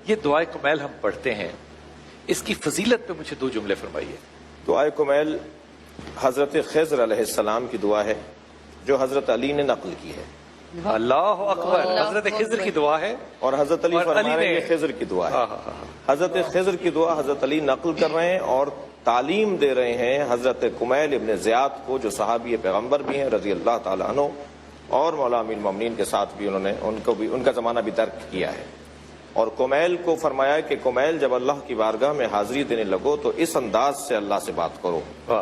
یہ دعائے کمیل ہم پڑھتے ہیں، اس کی فضیلت پہ مجھے 2 جملے فرمائیے۔ دعائے کمیل حضرت خضر علیہ السلام کی دعا ہے جو حضرت علی نے نقل کی ہے۔ اللہ اکبر، حضرت خضر کی دعا ہے اور حضرت علی فرما رہے ہیں یہ خضر کی دعا ہے۔ حضرت خضر کی دعا حضرت علی نقل کر رہے ہیں اور تعلیم دے رہے ہیں حضرت کمیل ابن زیاد کو، جو صحابی پیغمبر بھی ہیں رضی اللہ تعالیٰ عنہ، اور مولا امیر المومنین کے ساتھ بھی انہوں نے ان کا زمانہ بھی درک کیا ہے۔ اور کمیل کو فرمایا کہ کمیل جب اللہ کی بارگاہ میں حاضری دینے لگو تو اس انداز سے اللہ سے بات کرو۔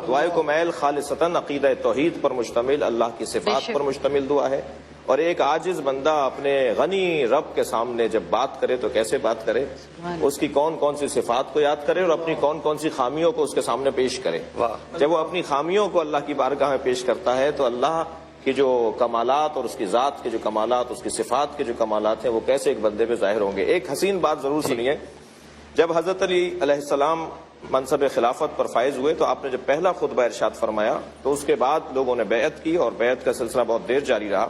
دعائے کمیل خالصتاً عقیدہ توحید پر مشتمل، اللہ کی صفات پر مشتمل دعا ہے، اور ایک عاجز بندہ اپنے غنی رب کے سامنے جب بات کرے تو کیسے بات کرے، اس کی کون کون سی صفات کو یاد کرے اور اپنی کون کون سی خامیوں کو اس کے سامنے پیش کرے۔ جب وہ اپنی خامیوں کو اللہ کی بارگاہ میں پیش کرتا ہے تو اللہ کی جو کمالات اور اس کی ذات کے جو کمالات، اس کی صفات کے جو کمالات ہیں وہ کیسے ایک بندے پہ ظاہر ہوں گے۔ ایک حسین بات ضرور سنیے، جب حضرت علی علیہ السلام منصب خلافت پر فائز ہوئے تو آپ نے جب پہلا خطبہ ارشاد فرمایا تو اس کے بعد لوگوں نے بیعت کی، اور بیعت کا سلسلہ بہت دیر جاری رہا۔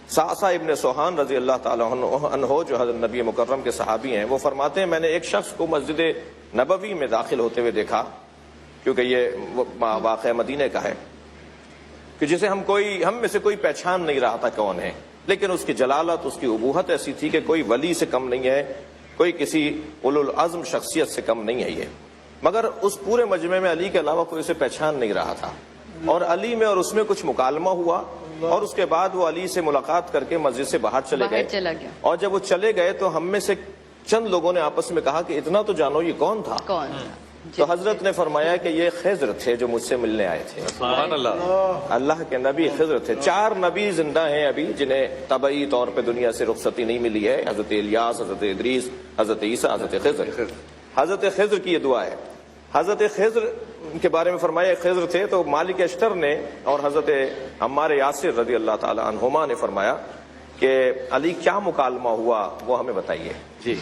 سعصع ابن سوحان رضی اللہ تعالیٰ عنہ جو حضرت نبی مکرم کے صحابی ہیں، وہ فرماتے ہیں میں نے ایک شخص کو مسجد نبوی میں داخل ہوتے ہوئے دیکھا، کیونکہ یہ واقعہ مدینہ کا ہے، کہ جسے ہم میں سے کوئی پہچان نہیں رہا تھا کون ہے، لیکن اس کی جلالت، اس کی ابوہت ایسی تھی کہ کوئی ولی سے کم نہیں ہے، کوئی کسی اولو العزم شخصیت سے کم نہیں ہے یہ، مگر اس پورے مجمع میں علی کے علاوہ کوئی اسے پہچان نہیں رہا تھا، اور علی میں اور اس میں کچھ مکالمہ ہوا، اور اس کے بعد وہ علی سے ملاقات کر کے مسجد سے باہر چلے گئے، اور جب وہ چلے گئے تو ہم میں سے چند لوگوں نے آپس میں کہا کہ اتنا تو جانو یہ کون تھا؟ تو حضرت نے فرمایا کہ یہ خضر تھے جو مجھ سے ملنے آئے تھے۔ سبحان اللہ، اللہ کے نبی خضر تھے۔ 4 نبی زندہ ہیں ابھی جنہیں طبعی طور پہ دنیا سے رخصتی نہیں ملی ہے، حضرت الیاس، حضرت ادریس، حضرت عیسیٰ، حضرت خضر۔ حضرت خضر کی یہ دعا ہے۔ حضرت خضر کے بارے میں فرمایا خضر تھے تو مالک اشتر نے اور حضرت عمار یاسر رضی اللہ تعالی عنہما نے فرمایا کہ علی کیا مکالمہ ہوا وہ ہمیں بتائیے۔ جی،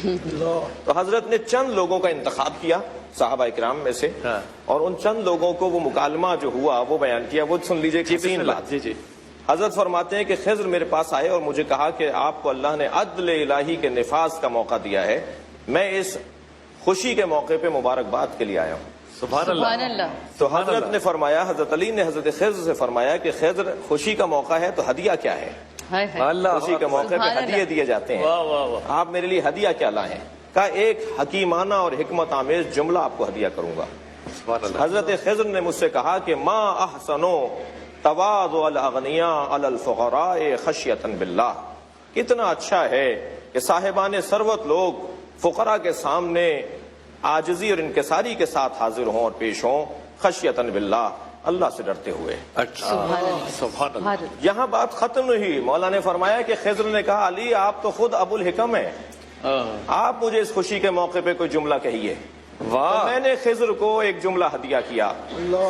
تو حضرت نے چند لوگوں کا انتخاب کیا صحابہ کرام میں سے، اور ان چند لوگوں کو وہ مکالمہ جو ہوا وہ بیان کیا، وہ سن لیجئے ایک حسین بات۔ جی، حضرت فرماتے ہیں کہ خضر میرے پاس آئے اور مجھے کہا کہ آپ کو اللہ نے عدل الہی کے نفاذ کا موقع دیا ہے، میں اس خوشی کے موقع پہ مبارکباد کے لیے آیا ہوں۔ سبحان اللہ۔ تو حضرت نے فرمایا، حضرت علی نے حضرت خضر سے فرمایا کہ خضر خوشی کا موقع ہے تو ہدیہ کیا ہے؟ خوشی کے موقع پہ ہدیے دیے جاتے ہیں، آپ میرے لیے ہدیہ کیا لائیں؟ کا ایک حکیمانہ اور حکمت آمیز جملہ آپ کو ہدیہ کروں گا۔ حضرت خضر نے مجھ سے کہا کہ ما احسنو تواضع الاغنیاء علی الفقراء خشیۃ باللہ، کتنا اچھا ہے کہ صاحبان ثروت لوگ فقراء کے سامنے عاجزی اور انکساری کے ساتھ حاضر ہوں اور پیش ہوں، خشیۃ باللہ، اللہ سے ڈرتے ہوئے۔ سبحان اللہ۔ یہاں بات ختم نہیں، مولا نے فرمایا کہ خضر نے کہا علی آپ تو خود ابو الحکم ہیں، آپ مجھے اس خوشی کے موقع پہ کوئی جملہ کہیے۔ میں نے خضر کو ایک جملہ ہدیہ کیا۔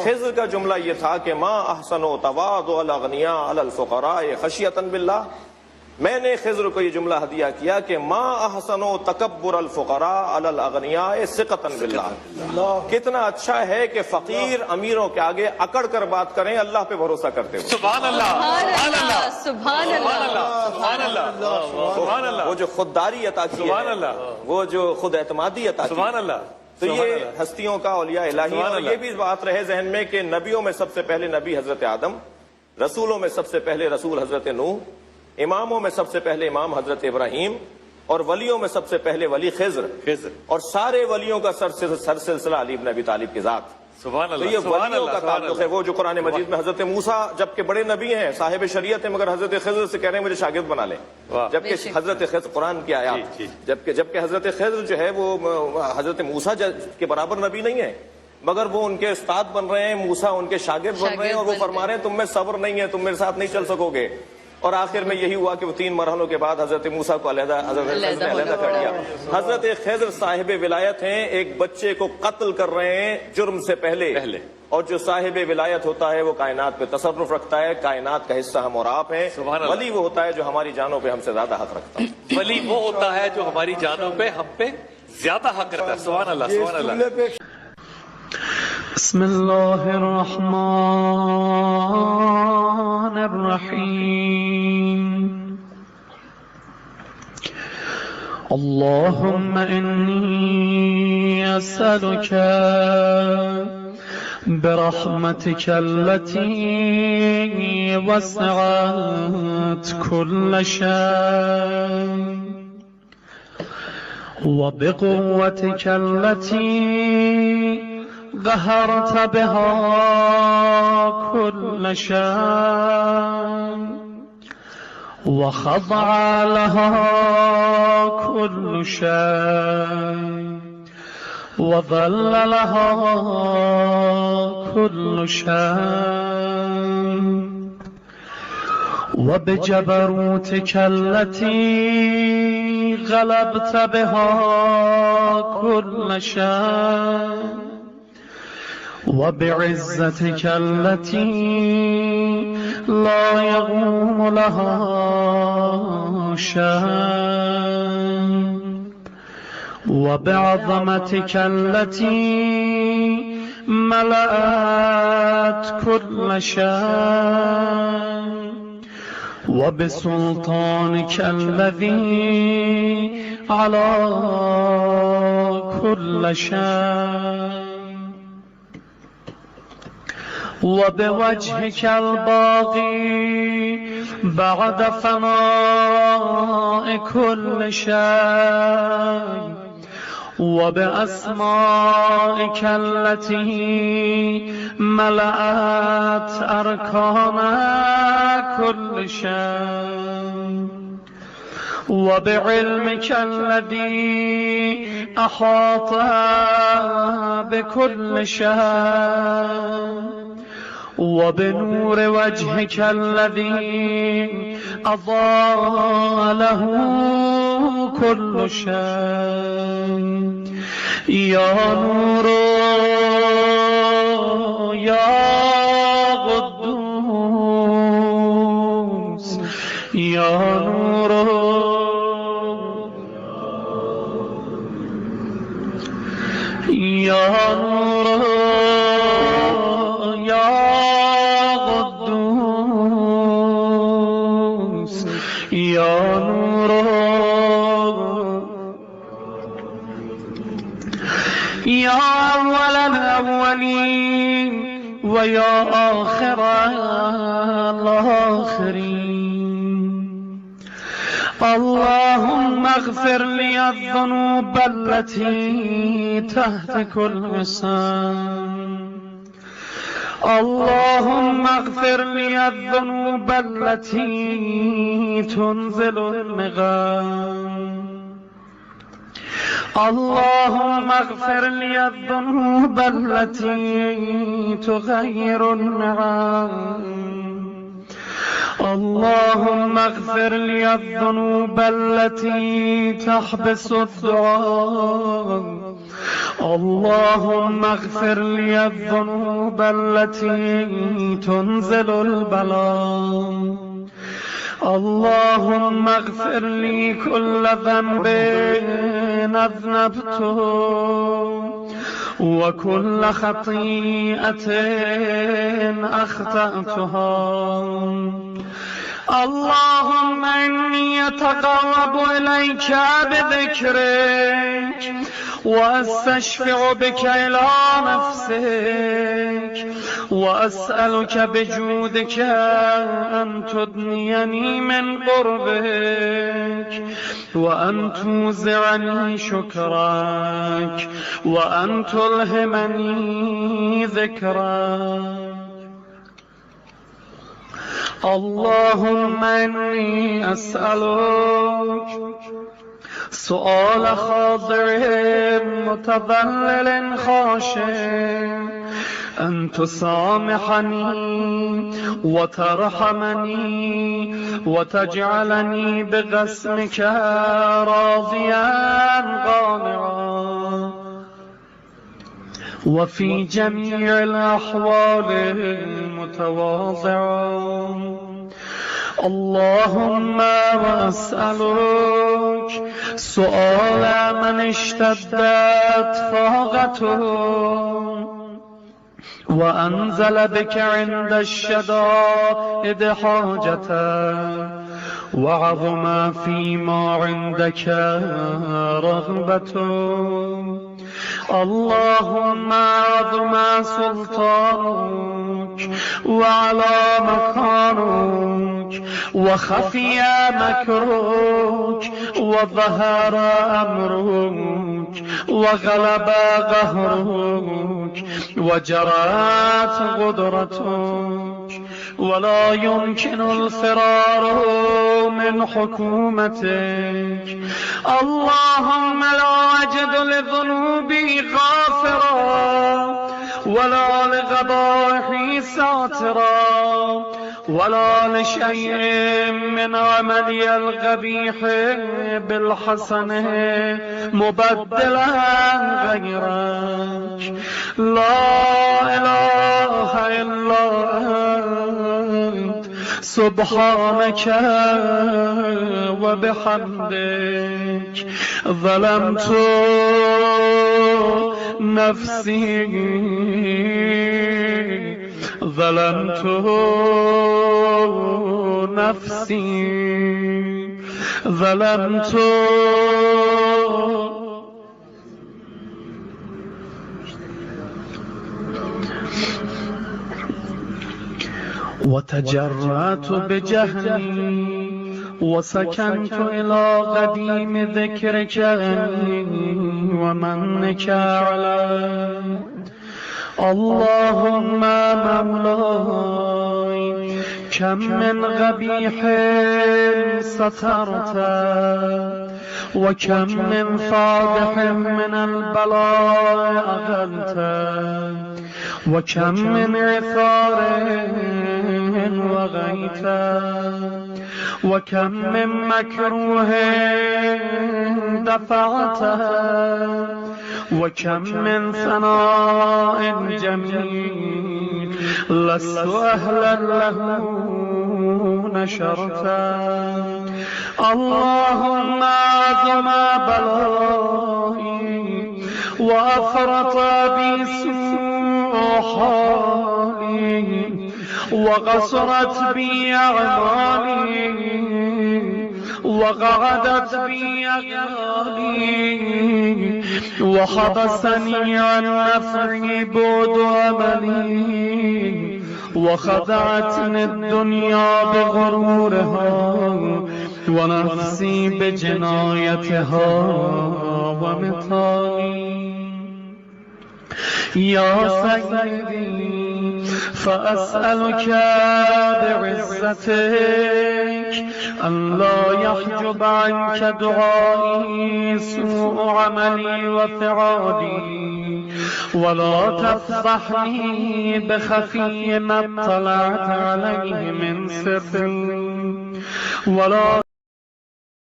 خضر کا جملہ یہ تھا کہ ما احسن تواضع الاغنیاء علی الفقراء خشیۃ باللہ، میں نے خضر کو یہ جملہ ہدیہ کیا کہ ما احسن تکبر الفقراء علی الاغنیاء ثقۃ باللہ، کتنا اچھا ہے کہ فقیر امیروں کے آگے اکڑ کر بات کریں اللہ پہ بھروسہ کرتے ہوئے۔ سبحان اللہ، سبحان اللہ، سبحان اللہ، سبحان اللہ، سبحان اللہ، وہ جو خودداری عطا کی سبحان ہے، اللہ، وہ جو خود اعتمادی عطا کی، سبحان اللہ، تو یہ ہستیوں کا اولیاء الہی، اور یہ بھی بات رہے ذہن میں کہ نبیوں میں سب سے پہلے نبی حضرت آدم، رسولوں میں سب سے پہلے رسول حضرت نوح، اماموں میں سب سے پہلے امام حضرت ابراہیم، اور ولیوں میں سب سے پہلے ولی خضر، اور سارے ولیوں کا سر سلسلہ علی بن ابی طالب کی ذات۔ سبحان اللہ، تو یہ ولیوں کا تعلق ہے، وہ جو قرآن مجید میں حضرت موسیٰ جبکہ بڑے نبی ہیں، صاحب شریعت ہیں، مگر حضرت خضر سے کہہ رہے ہیں مجھے شاگرد بنا لیں، جبکہ حضرت خضر قرآن کی آیات، جبکہ حضرت خضر جو ہے وہ حضرت موسیٰ کے برابر نبی نہیں ہے، مگر وہ ان کے استاد بن رہے ہیں، موسیٰ ان کے شاگرد بن رہے ہیں، اور وہ فرما رہے ہیں تم میں صبر نہیں ہے، تم میرے ساتھ نہیں چل سکو گے، اور آخر میں یہی ہوا کہ وہ 3 مرحلوں کے بعد حضرت موسیٰ کو حضرت خضر نے علیحدہ کر دیا۔ حضرت خضر صاحب ولایت ہیں، ایک بچے کو قتل کر رہے ہیں جرم سے پہلے، اور جو صاحب ولایت ہوتا ہے وہ کائنات پہ تصرف رکھتا ہے، کائنات کا حصہ ہم اور آپ ہیں۔ ولی وہ ہوتا ہے جو ہماری جانوں پہ ہم سے زیادہ حق رکھتا ہے، ولی وہ ہوتا ہے جو ہماری جانوں پہ ہم پہ زیادہ حق رکھتا ہے۔ سبحان اللہ، سبحان اللہ۔ بسم اللہ الرحمن الرحیم اللهم إني أسألك برحمتك التي وسعت كل شيء وبقوتك التي قهرت بها كل شيء وخضع لها كل شيء وظل لها كل شيء وبجبروتك التي غلبت بها كل شيء وبعزتك التي لا يقوم لها شيء وبعظمتك التي ملأت كل شيء وبسلطانك الذي على كل شيء وبوجهك الباقي بعد فناء كل شيء وبأسمائك التي ملأت أركان كل شيء وبعلمك الذي أحاط بكل شيء وبنور وجهك الذي أضاء له كل شيء يا نور يا قدوس يا نور يا نور يا قدوس يا نور يا أول الأولين ويا آخر الآخرين اللهم اغفر لي الذنوب التي تهتك اللسان اللهم اغفر لي الذنوب التي تنزل المغام اللهم اغفر لي الذنوب التي تغير النعم اللهم اغفر لي الذنوب التي تحبس الدعاء اللهم اغفر لي الذنوب التي تنزل البلاء اللهم اغفر لي كل ذنب أذنبته وكل خطيئة أخطأتها اللهم إني أتقرب إليك بذكرك وأستشفع بك إلى نفسك وأسألك بجودك أن تدنيني من قربك وأن توزعني شكرك وأن تلهمني ذكرك اللهم إني أسألك سؤال خاضع متذلل خاشع أن تسامحني وترحمني وتجعلني بقسمك راضيا قانعا وفي جميع الأحوال متواضعا اللهم وأسألك سؤال من اشتدت فاقته وأنزل بك عند الشدائد حاجته وعظم فيما عندك رغبته. اللهم عظم سلطانك وعلى مكانك وخفي مكرك وظهر أمرك وغلب قهرك وجرت قدرتك، ولا يمكن الفرار من حكومتك. اللهم لا أجد لذنوبي غافرا ولا لقبائحي ساترا ولا لشيء من عملي القبيح بالحسنة مبدلا غيرك. لا إله إلا أنت سبحانك وبحمدك ظلمت نفسي ظلمت نفسي ظلمت وتجرأت بجهلي وسكنت إلى قديم ذكرك ومنك علي. اللهم مولاي كم من قبيح سترت وكم من فادح من البلاء أغلت وكم من عثار وغيت وكم من مكروه دفعته وكم من ثناء جميل لست أهلا له نشرته. اللهم عظم بلائي وأفرط بي سوء حالي وقصرت بي أعمالي وقعدت بي أقلالي وحبسني عن نفعي بعد أملي وخدعتني الدنيا بغرورها ونفسي بجنايتها ومثالي. يا سيدي فأسألك بعزتك أن لا يحجب عنك دعائي سوء عملي وفعالي ولا تفضحني بخفي ما اطلعت عليه من سر ولا